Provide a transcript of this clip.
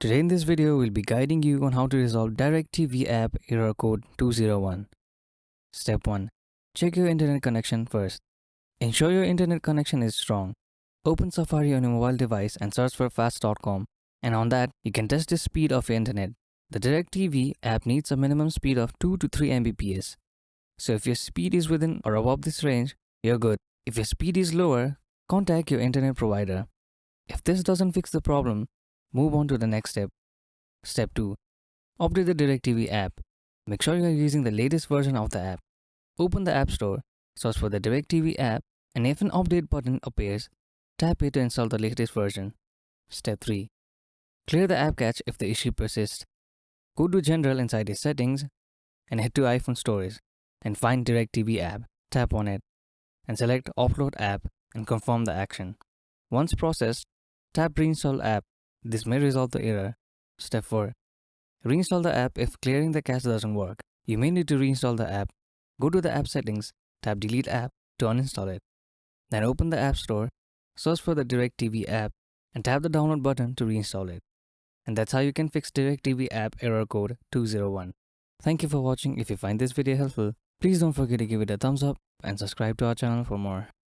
Today in this video, we'll be guiding you on how to resolve DirectTV app error code 201. Step 1. Check your internet connection first. Ensure your internet connection is strong. Open Safari on your mobile device and search for fast.com, and on that, you can test the speed of your internet. The DirectTV app needs a minimum speed of 2 to 3 Mbps. So if your speed is within or above this range, you're good. If your speed is lower, contact your internet provider. If this doesn't fix the problem, move on to the next step. Step 2. Update the DirectTV app. Make sure you are using the latest version of the app. Open the App Store, search for the DirectTV app, and if an update button appears, tap it to install the latest version. Step 3. Clear the app cache if the issue persists. Go to General inside your settings and head to iPhone Storage and find DirectTV app. Tap on it and select Offload app and confirm the action. Once processed, tap Reinstall app. This may resolve the error. Step 4. Reinstall the app if clearing the cache doesn't work. You may need to reinstall the app. Go to the app settings, tap Delete app to uninstall it. Then open the App Store, search for the DirectTV app, and tap the download button to reinstall it. And that's how you can fix DirectTV app error code 201. Thank you for watching. If you find this video helpful, please don't forget to give it a thumbs up and subscribe to our channel for more.